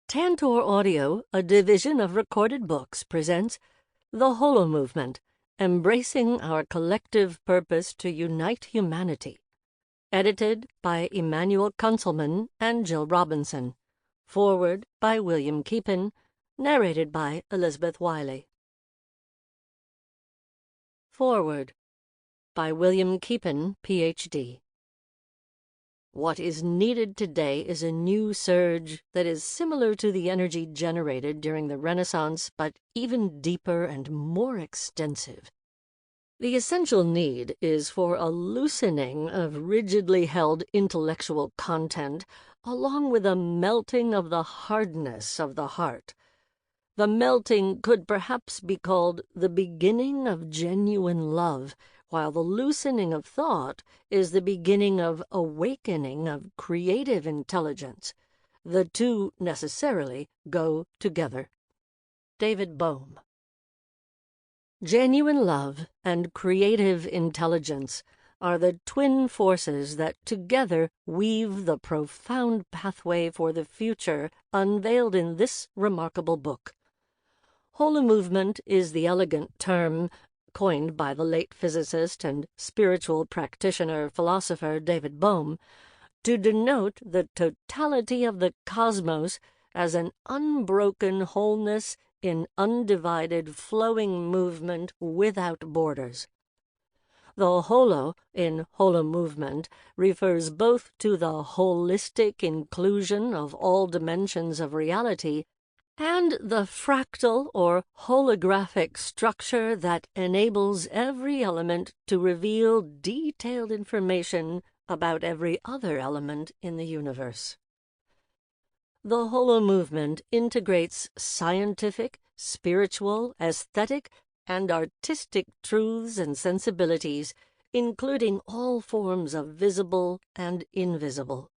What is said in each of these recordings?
Tantor Audio, a division of Recorded Books, presents The Holomovement, Embracing Our Collective Purpose to Unite Humanity. Edited by Emanuel Kuntzelman and Jill Robinson. Foreword by William Keepin. Narrated by Elizabeth Wiley. Foreword by William Keepin, Ph.D. What is needed today is a new surge that is similar to the energy generated during the Renaissance, but even deeper and more extensive. The essential need is for a loosening of rigidly held intellectual content, along with a melting of the hardness of the heart. The melting could perhaps be called the beginning of genuine love, while the loosening of thought is the beginning of awakening of creative intelligence. The two necessarily go together. David Bohm. Genuine love and creative intelligence are the twin forces that together weave the profound pathway for the future unveiled in this remarkable book. Holomovement is the elegant term coined by the late physicist and spiritual practitioner-philosopher David Bohm to denote the totality of the cosmos as an unbroken wholeness in undivided flowing movement without borders. The holo in holomovement refers both to the holistic inclusion of all dimensions of reality and the fractal or holographic structure that enables every element to reveal detailed information about every other element in the universe. The holomovement integrates scientific, spiritual, aesthetic, and artistic truths and sensibilities, including all forms of visible and invisible.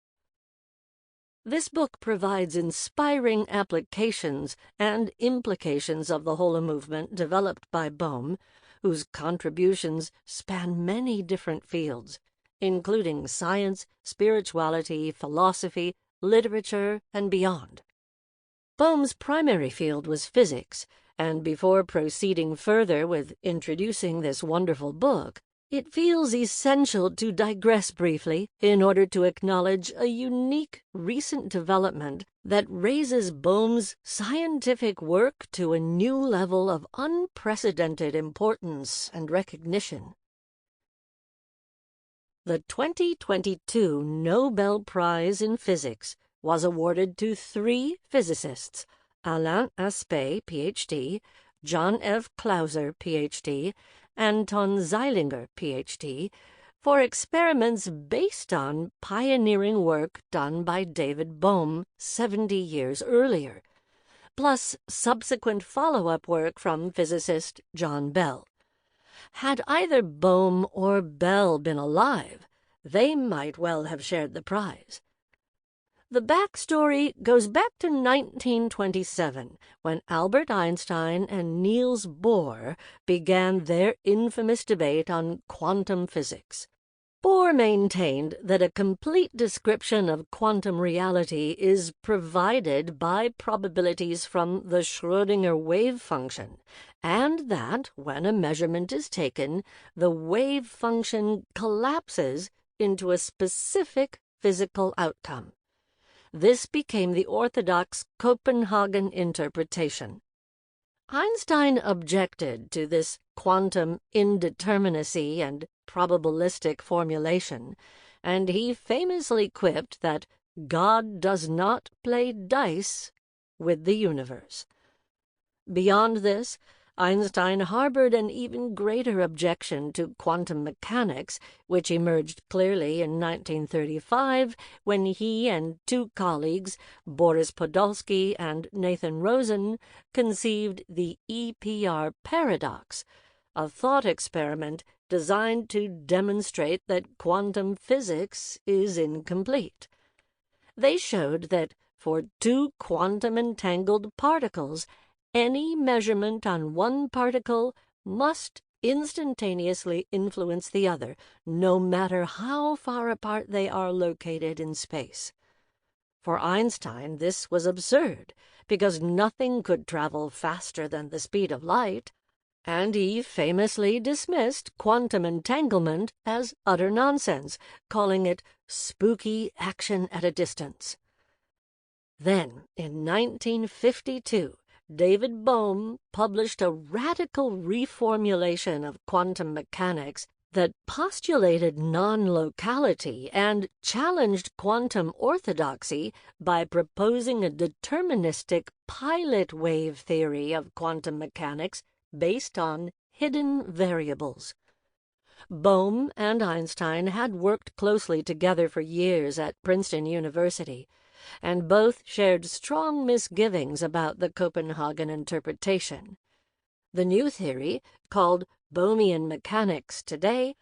This book provides inspiring applications and implications of the holomovement developed by Bohm, whose contributions span many different fields, including science, spirituality, philosophy, literature, and beyond. Bohm's primary field was physics, and before proceeding further with introducing this wonderful book, it feels essential to digress briefly in order to acknowledge a unique recent development that raises Bohm's scientific work to a new level of unprecedented importance and recognition. The 2022 Nobel Prize in Physics was awarded to three physicists, Alain Aspect, Ph.D., John F. Clauser, Ph.D., Anton Zeilinger, Ph.D., for experiments based on pioneering work done by David Bohm 70 years earlier, plus subsequent follow-up work from physicist John Bell. Had either Bohm or Bell been alive, they might well have shared the prize. The backstory goes back to 1927, when Albert Einstein and Niels Bohr began their infamous debate on quantum physics. Bohr maintained that a complete description of quantum reality is provided by probabilities from the Schrödinger wave function, and that, when a measurement is taken, the wave function collapses into a specific physical outcome. This became the orthodox Copenhagen interpretation. Einstein objected to this quantum indeterminacy and probabilistic formulation, and he famously quipped that God does not play dice with the universe. Beyond this, Einstein harbored an even greater objection to quantum mechanics, which emerged clearly in 1935 when he and two colleagues, Boris Podolsky and Nathan Rosen, conceived the EPR paradox, a thought experiment designed to demonstrate that quantum physics is incomplete. They showed that for two quantum-entangled particles, any measurement on one particle must instantaneously influence the other, no matter how far apart they are located in space. For Einstein, this was absurd, because nothing could travel faster than the speed of light, and he famously dismissed quantum entanglement as utter nonsense, calling it spooky action at a distance. Then, in 1952, David Bohm published a radical reformulation of quantum mechanics that postulated non-locality and challenged quantum orthodoxy by proposing a deterministic pilot wave theory of quantum mechanics based on hidden variables. Bohm and Einstein had worked closely together for years at Princeton University, and both shared strong misgivings about the Copenhagen interpretation. The new theory, called Bohmian mechanics today,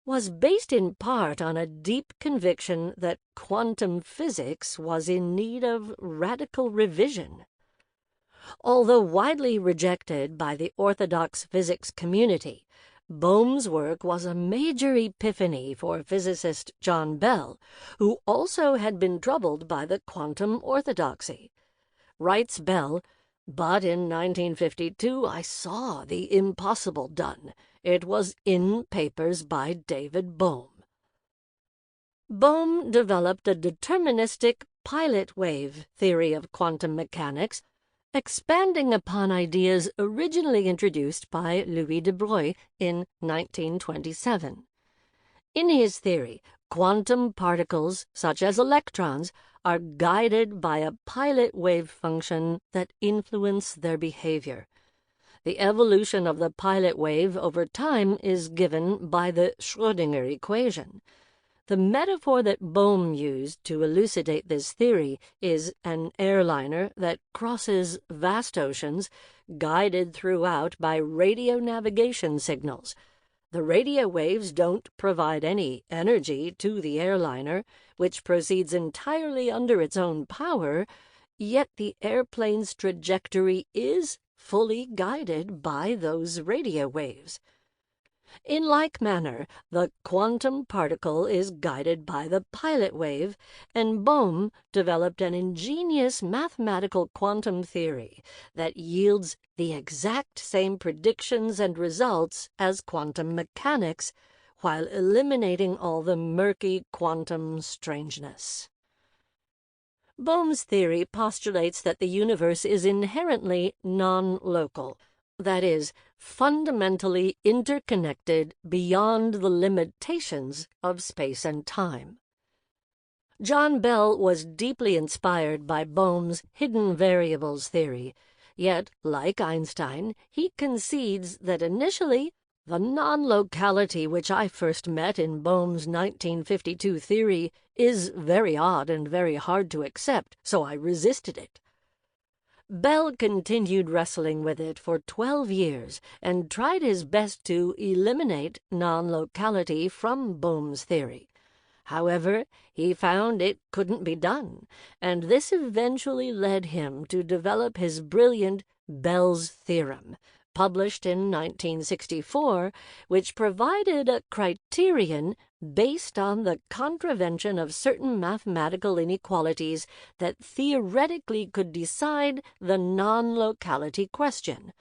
was based in part on a deep conviction that quantum physics was in need of radical revision. Although widely rejected by the orthodox physics community, Bohm's work was a major epiphany for physicist John Bell, who also had been troubled by the quantum orthodoxy. Writes Bell, "But in 1952 I saw the impossible done. It was in papers by David Bohm." Bohm developed a deterministic pilot wave theory of quantum mechanics, expanding upon ideas originally introduced by Louis de Broglie in 1927. In his theory, quantum particles, such as electrons, are guided by a pilot wave function that influence their behavior. The evolution of the pilot wave over time is given by the Schrödinger equation. The metaphor that Bohm used to elucidate this theory is an airliner that crosses vast oceans, guided throughout by radio navigation signals. The radio waves don't provide any energy to the airliner, which proceeds entirely under its own power, yet the airplane's trajectory is fully guided by those radio waves. In like manner, the quantum particle is guided by the pilot wave, and Bohm developed an ingenious mathematical quantum theory that yields the exact same predictions and results as quantum mechanics, while eliminating all the murky quantum strangeness. Bohm's theory postulates that the universe is inherently non-local, that is, fundamentally interconnected beyond the limitations of space and time. John Bell was deeply inspired by Bohm's hidden variables theory, yet, like Einstein, he concedes that initially the non-locality which I first met in Bohm's 1952 theory is very odd and very hard to accept, so I resisted it. Bell continued wrestling with it for 12 years and tried his best to eliminate non-locality from Bohm's theory. However, he found it couldn't be done, and this eventually led him to develop his brilliant Bell's theorem, published in 1964, which provided a criterion based on the contravention of certain mathematical inequalities that theoretically could decide the non-locality question.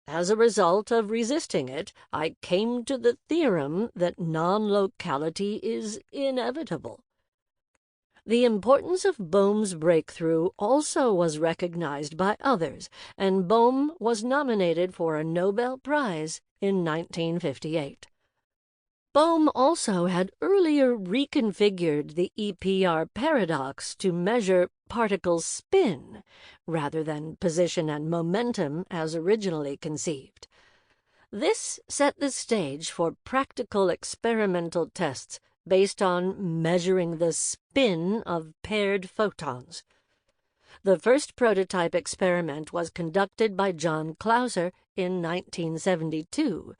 As a result of resisting it, I came to the theorem that non-locality is inevitable. The importance of Bohm's breakthrough also was recognized by others, and Bohm was nominated for a Nobel Prize in 1958. Bohm also had earlier reconfigured the EPR paradox to measure particle spin rather than position and momentum as originally conceived. This set the stage for practical experimental tests based on measuring the spin of paired photons. The first prototype experiment was conducted by John Clauser in 1972,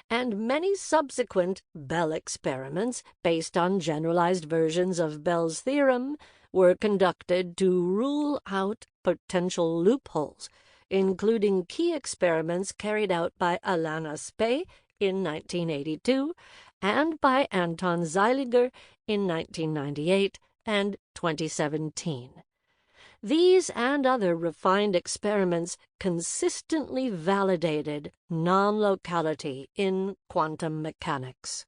and many subsequent Bell experiments based on generalized versions of Bell's theorem were conducted to rule out potential loopholes, including key experiments carried out by Alain Aspect in 1982 and by Anton Zeiliger in 1998 and 2017. These and other refined experiments consistently validated non-locality in quantum mechanics.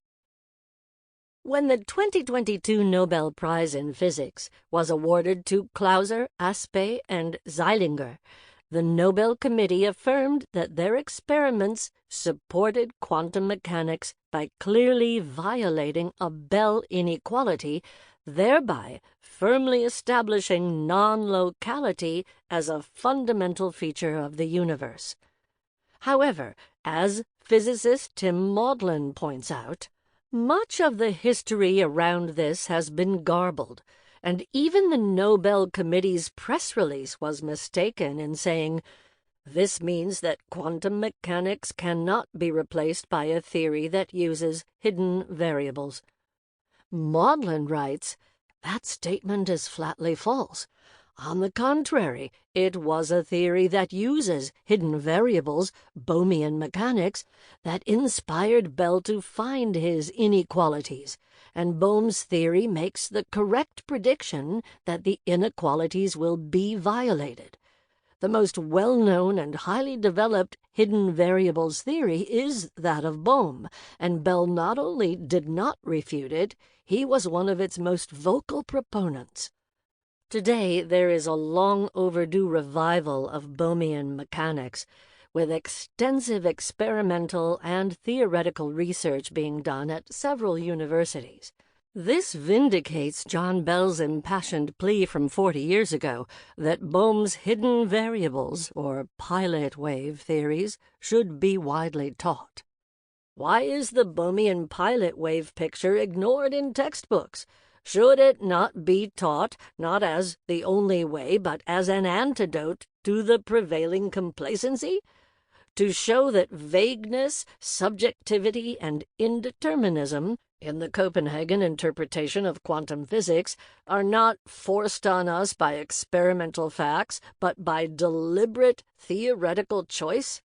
When the 2022 Nobel Prize in Physics was awarded to Klauser, Aspe, and Zeilinger, the Nobel Committee affirmed that their experiments supported quantum mechanics by clearly violating a Bell inequality, thereby firmly establishing non-locality as a fundamental feature of the universe. However, as physicist Tim Maudlin points out, much of the history around this has been garbled, and even the Nobel Committee's press release was mistaken in saying, "This means that quantum mechanics cannot be replaced by a theory that uses hidden variables." Maudlin writes, "That statement is flatly false. On the contrary, it was a theory that uses hidden variables, Bohmian mechanics, that inspired Bell to find his inequalities, and Bohm's theory makes the correct prediction that the inequalities will be violated. The most well-known and highly developed hidden variables theory is that of Bohm, and Bell not only did not refute it, he was one of its most vocal proponents." Today, there is a long overdue revival of Bohmian mechanics, with extensive experimental and theoretical research being done at several universities. This vindicates John Bell's impassioned plea from 40 years ago that Bohm's hidden variables, or pilot wave theories, should be widely taught. Why is the Bohmian pilot wave picture ignored in textbooks? Should it not be taught, not as the only way, but as an antidote to the prevailing complacency? To show that vagueness, subjectivity, and indeterminism in the Copenhagen interpretation of quantum physics are not forced on us by experimental facts, but by deliberate theoretical choice?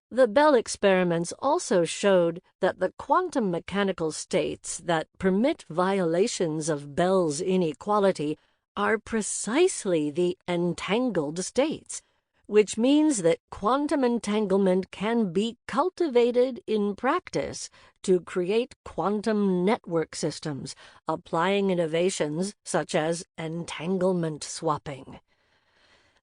The Bell experiments also showed that the quantum mechanical states that permit violations of Bell's inequality are precisely the entangled states, which means that quantum entanglement can be cultivated in practice to create quantum network systems, applying innovations such as entanglement swapping.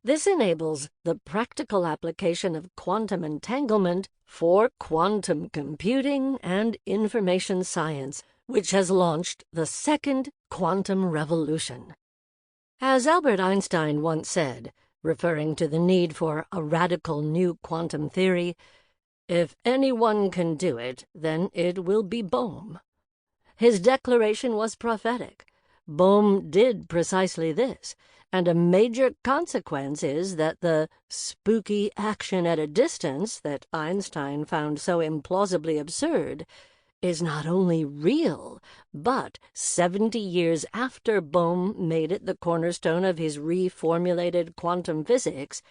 This enables the practical application of quantum entanglement for quantum computing and information science, which has launched the second quantum revolution. As Albert Einstein once said, referring to the need for a radical new quantum theory, "If anyone can do it, then it will be Bohm." His declaration was prophetic. Bohm did precisely this, and a major consequence is that the spooky action at a distance that Einstein found so implausibly absurd is not only real, but 70 years after Bohm made it the cornerstone of his reformulated quantum physics,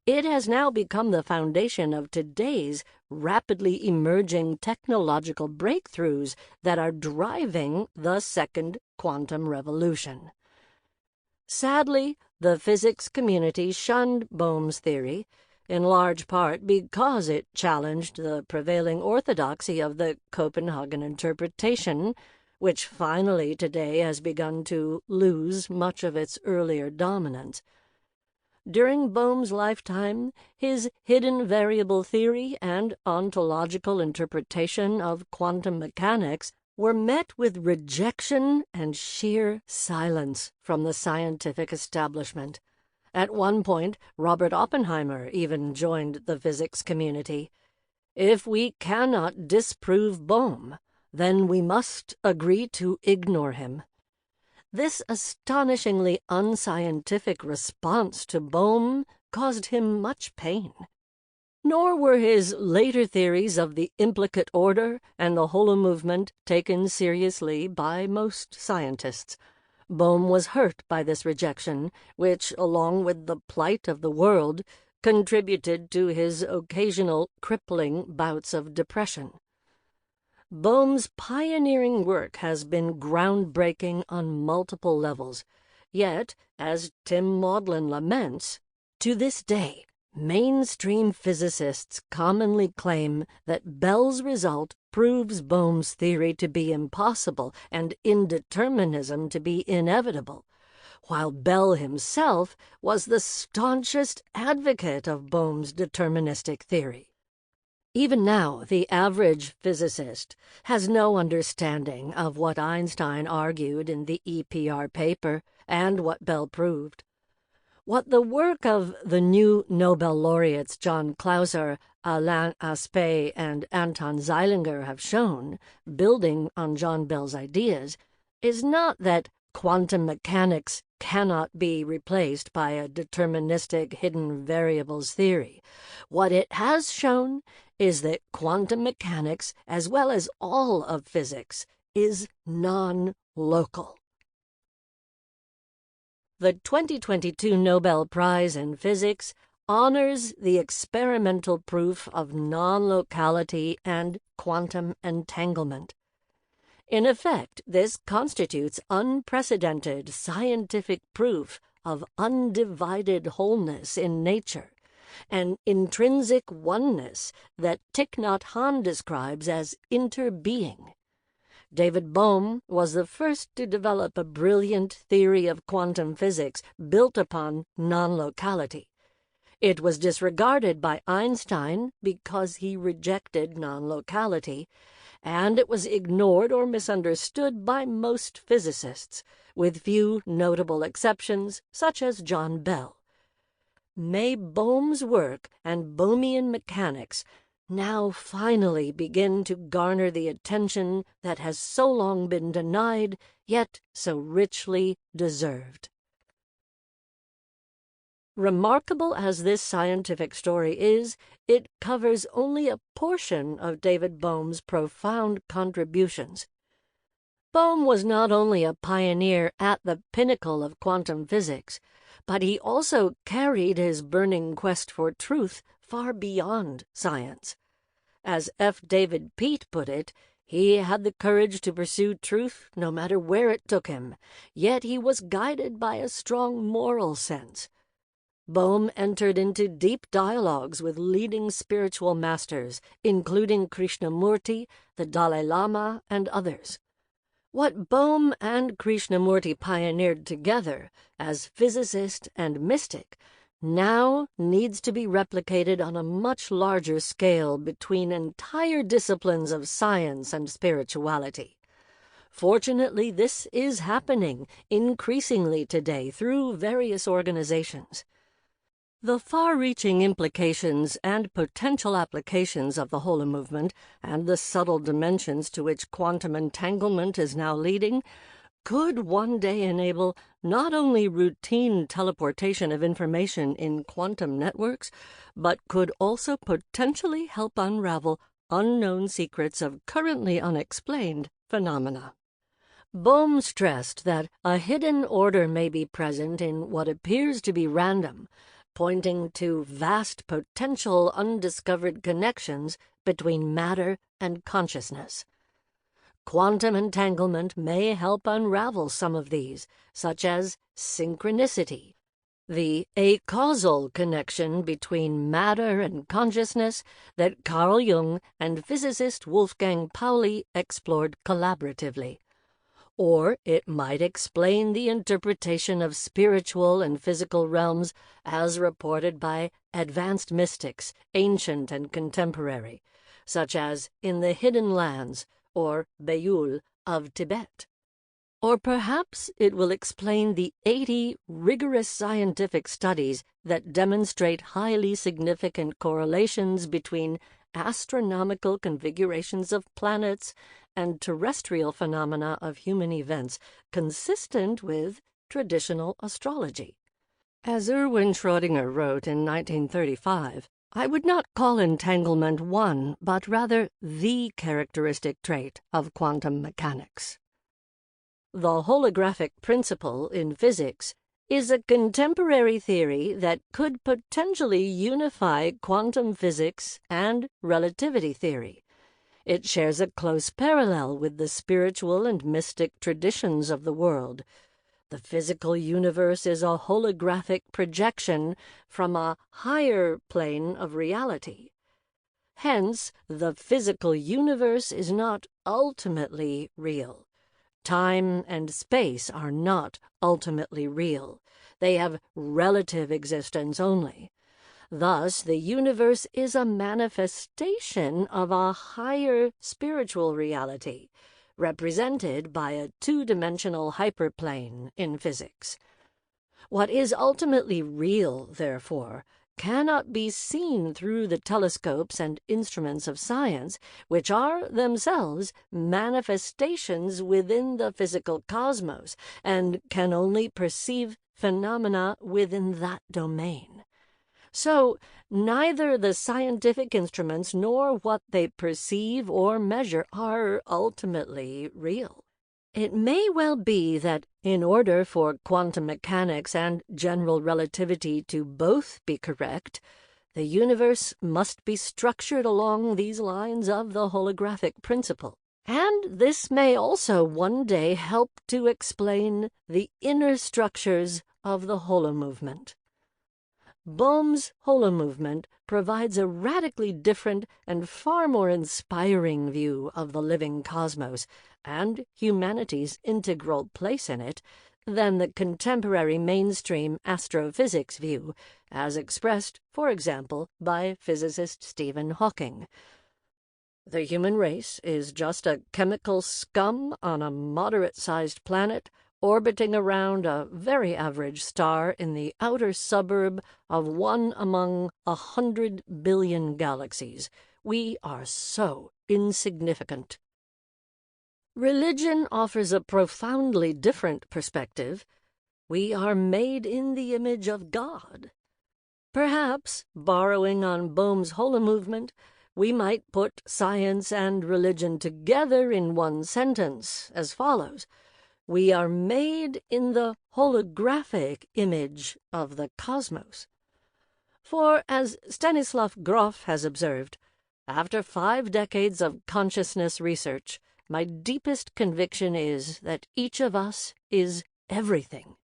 it has now become the foundation of today's rapidly emerging technological breakthroughs that are driving the second quantum revolution. Sadly, the physics community shunned Bohm's theory, in large part because it challenged the prevailing orthodoxy of the Copenhagen interpretation, which finally today has begun to lose much of its earlier dominance. During Bohm's lifetime, his hidden variable theory and ontological interpretation of quantum mechanics were met with rejection and sheer silence from the scientific establishment. At one point, Robert Oppenheimer even joined the physics community. "If we cannot disprove Bohm, then we must agree to ignore him." This astonishingly unscientific response to Bohm caused him much pain. Nor were his later theories of the implicate order and the Holomovement taken seriously by most scientists. Bohm was hurt by this rejection, which, along with the plight of the world, contributed to his occasional crippling bouts of depression. Bohm's pioneering work has been groundbreaking on multiple levels. Yet, as Tim Maudlin laments, to this day, mainstream physicists commonly claim that Bell's result proves Bohm's theory to be impossible and indeterminism to be inevitable, while Bell himself was the staunchest advocate of Bohm's deterministic theory. Even now, the average physicist has no understanding of what Einstein argued in the EPR paper and what Bell proved. What the work of the new Nobel laureates John Clauser, Alain Aspect, and Anton Zeilinger have shown, building on John Bell's ideas, is not that quantum mechanics cannot be replaced by a deterministic hidden variables theory. What it has shown is that quantum mechanics, as well as all of physics, is non-local. The 2022 Nobel Prize in Physics honors the experimental proof of non-locality and quantum entanglement. In effect, this constitutes unprecedented scientific proof of undivided wholeness in nature, an intrinsic oneness that Thich Nhat Hanh describes as interbeing. David Bohm was the first to develop a brilliant theory of quantum physics built upon non-locality. It was disregarded by Einstein because he rejected non-locality, and it was ignored or misunderstood by most physicists, with few notable exceptions, such as John Bell. May Bohm's work and Bohmian mechanics now finally begin to garner the attention that has so long been denied, yet so richly deserved. Remarkable as this scientific story is, it covers only a portion of David Bohm's profound contributions. Bohm was not only a pioneer at the pinnacle of quantum physics, but he also carried his burning quest for truth far beyond science. As F. David Peat put it, he had the courage to pursue truth no matter where it took him, yet he was guided by a strong moral sense. Bohm entered into deep dialogues with leading spiritual masters, including Krishnamurti, the Dalai Lama, and others. What Bohm and Krishnamurti pioneered together as physicist and mystic now needs to be replicated on a much larger scale between entire disciplines of science and spirituality. Fortunately, this is happening increasingly today through various organizations. The far-reaching implications and potential applications of the Holomovement and the subtle dimensions to which quantum entanglement is now leading could one day enable not only routine teleportation of information in quantum networks, but could also potentially help unravel unknown secrets of currently unexplained phenomena. Bohm stressed that a hidden order may be present in what appears to be random, pointing to vast potential undiscovered connections between matter and consciousness. Quantum entanglement may help unravel some of these, such as synchronicity, the acausal connection between matter and consciousness that Carl Jung and physicist Wolfgang Pauli explored collaboratively. Or it might explain the interpretation of spiritual and physical realms as reported by advanced mystics, ancient and contemporary, such as in the Hidden Lands, or Beyoul, of Tibet. Or perhaps it will explain the 80 rigorous scientific studies that demonstrate highly significant correlations between astronomical configurations of planets and terrestrial phenomena of human events consistent with traditional astrology. As Erwin Schrödinger wrote in 1935, I would not call entanglement one, but rather the characteristic trait of quantum mechanics. The holographic principle in physics is a contemporary theory that could potentially unify quantum physics and relativity theory. It shares a close parallel with the spiritual and mystic traditions of the world. The physical universe is a holographic projection from a higher plane of reality. Hence, the physical universe is not ultimately real. Time and space are not ultimately real. They have relative existence only. Thus, the universe is a manifestation of a higher spiritual reality, represented by a two-dimensional hyperplane in physics. What is ultimately real, therefore, cannot be seen through the telescopes and instruments of science, which are themselves manifestations within the physical cosmos, and can only perceive phenomena within that domain. So, neither the scientific instruments nor what they perceive or measure are ultimately real. It may well be that in order for quantum mechanics and general relativity to both be correct, the universe must be structured along these lines of the holographic principle. And this may also one day help to explain the inner structures of the Holomovement. Bohm's Holomovement provides a radically different and far more inspiring view of the living cosmos and humanity's integral place in it than the contemporary mainstream astrophysics view, as expressed, for example, by physicist Stephen Hawking. The human race is just a chemical scum on a moderate-sized planet orbiting around a very average star in the outer suburb of one among 100 billion galaxies. We are so insignificant. Religion offers a profoundly different perspective. We are made in the image of God. Perhaps, borrowing on Bohm's Holomovement, we might put science and religion together in one sentence as follows. We are made in the holographic image of the cosmos. For, as Stanislav Grof has observed, after 5 decades of consciousness research, my deepest conviction is that each of us is everything.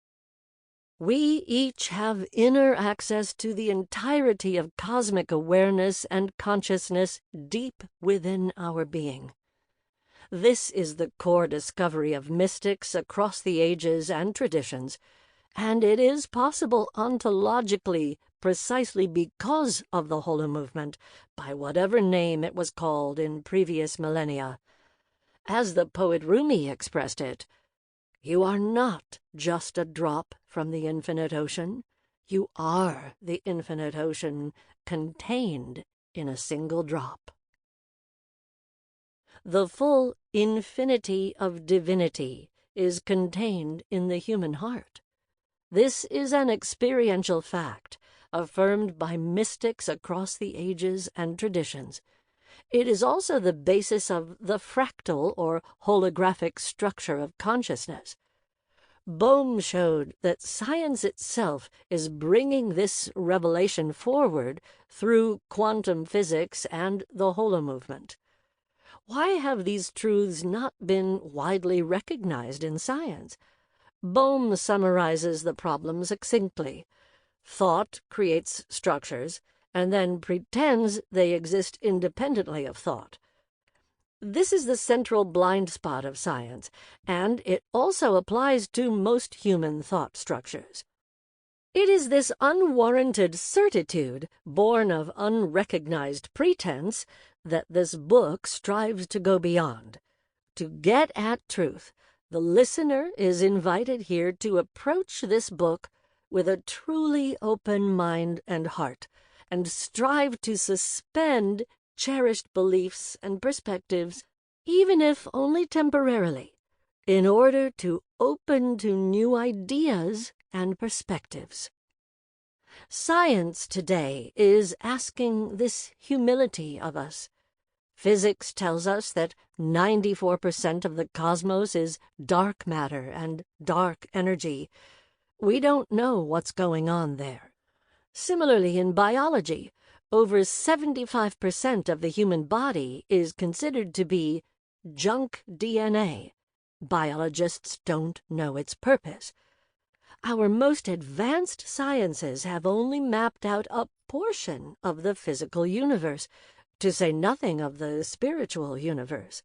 We each have inner access to the entirety of cosmic awareness and consciousness deep within our being. This is the core discovery of mystics across the ages and traditions, and it is possible ontologically precisely because of the Holomovement, by whatever name it was called in previous millennia. As the poet Rumi expressed it, you are not just a drop from the infinite ocean. You are the infinite ocean contained in a single drop. The full infinity of divinity is contained in the human heart. This is an experiential fact, affirmed by mystics across the ages and traditions. It is also the basis of the fractal or holographic structure of consciousness. Bohm showed that science itself is bringing this revelation forward through quantum physics and the Holomovement. Why have these truths not been widely recognized in science? Bohm summarizes the problem succinctly. Thought creates structures and then pretends they exist independently of thought. This is the central blind spot of science, and it also applies to most human thought structures. It is this unwarranted certitude, born of unrecognized pretense, that this book strives to go beyond. To get at truth, the listener is invited here to approach this book with a truly open mind and heart, and strive to suspend cherished beliefs and perspectives, even if only temporarily, in order to open to new ideas and perspectives. Science today is asking this humility of us. Physics tells us that 94% of the cosmos is dark matter and dark energy. We don't know what's going on there. Similarly, in biology, over 75% of the human body is considered to be junk DNA. Biologists don't know its purpose. Our most advanced sciences have only mapped out a portion of the physical universe, to say nothing of the spiritual universe.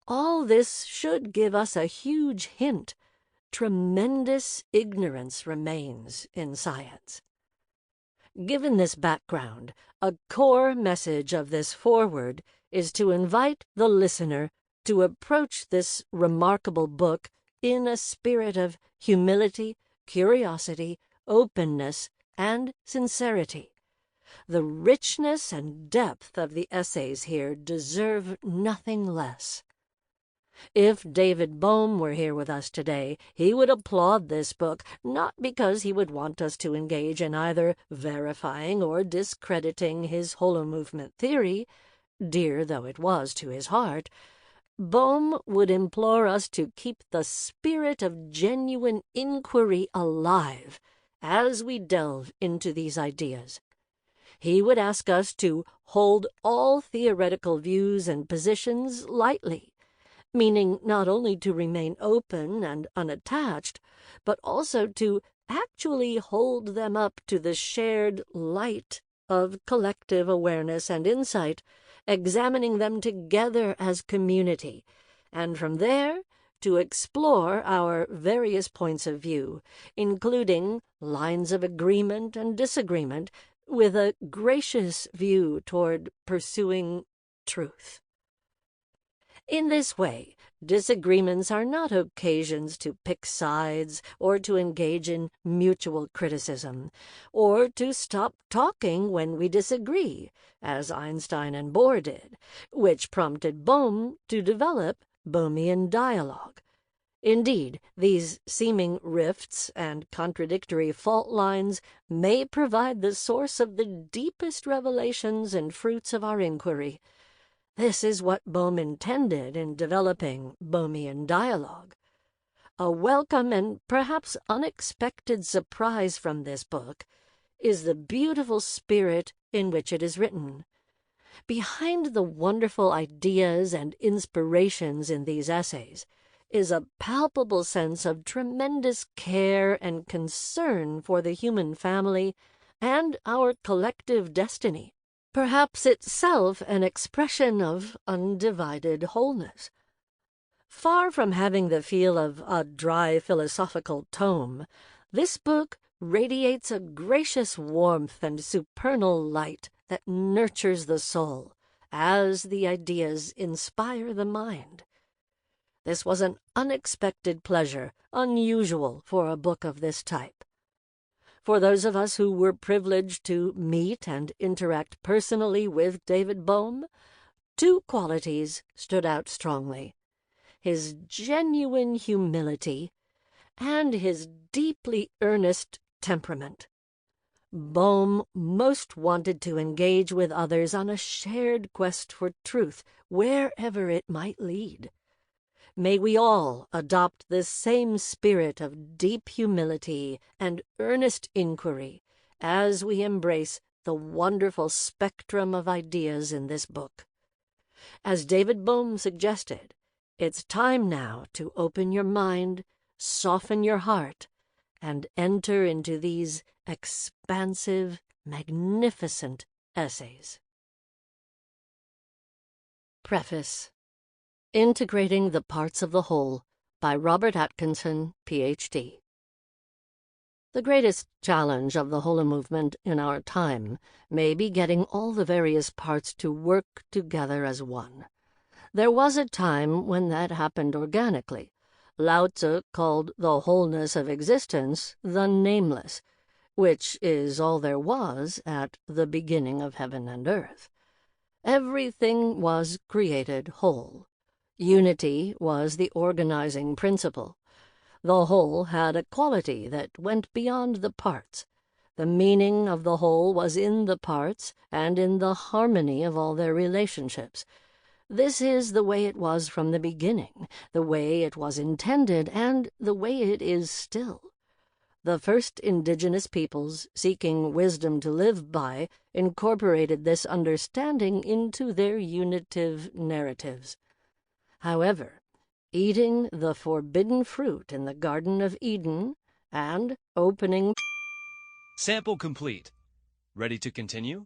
All this should give us a huge hint. Tremendous ignorance remains in science. Given this background, a core message of this foreword is to invite the listener to approach this remarkable book in a spirit of humility, curiosity, openness, and sincerity. The richness and depth of the essays here deserve nothing less. If David Bohm were here with us today, he would applaud this book, not because he would want us to engage in either verifying or discrediting his Holomovement theory, dear though it was to his heart. Bohm would implore us to keep the spirit of genuine inquiry alive as we delve into these ideas. He would ask us to hold all theoretical views and positions lightly, meaning not only to remain open and unattached, but also to actually hold them up to the shared light of collective awareness and insight, examining them together as community, and from there to explore our various points of view, including lines of agreement and disagreement, with a gracious view toward pursuing truth. In this way, disagreements are not occasions to pick sides or to engage in mutual criticism, or to stop talking when we disagree, as Einstein and Bohr did, which prompted Bohm to develop Bohmian dialogue. Indeed, these seeming rifts and contradictory fault lines may provide the source of the deepest revelations and fruits of our inquiry. This is what Bohm intended in developing Bohmian dialogue. A welcome and perhaps unexpected surprise from this book is the beautiful spirit in which it is written. Behind the wonderful ideas and inspirations in these essays is a palpable sense of tremendous care and concern for the human family and our collective destiny, perhaps itself an expression of undivided wholeness. Far from having the feel of a dry philosophical tome, this book radiates a gracious warmth and supernal light that nurtures the soul, as the ideas inspire the mind. This was an unexpected pleasure, unusual for a book of this type. For those of us who were privileged to meet and interact personally with David Bohm, two qualities stood out strongly: his genuine humility and his deeply earnest temperament. Bohm most wanted to engage with others on a shared quest for truth, wherever it might lead. May we all adopt this same spirit of deep humility and earnest inquiry as we embrace the wonderful spectrum of ideas in this book. As David Bohm suggested, it's time now to open your mind, soften your heart, and enter into these expansive, magnificent essays. Preface. Integrating the Parts of the Whole by Robert Atkinson, Ph.D. The greatest challenge of the Holomovement in our time may be getting all the various parts to work together as one. There was a time when that happened organically. Lao Tzu called the wholeness of existence the nameless, which is all there was at the beginning of heaven and earth. Everything was created whole. Unity was the organizing principle. The whole had a quality that went beyond the parts. The meaning of the whole was in the parts and in the harmony of all their relationships. This is the way it was from the beginning, the way it was intended, and the way it is still. The first indigenous peoples, seeking wisdom to live by, incorporated this understanding into their unitive narratives. However, eating the forbidden fruit in the Garden of Eden and opening... Sample complete. Ready to continue?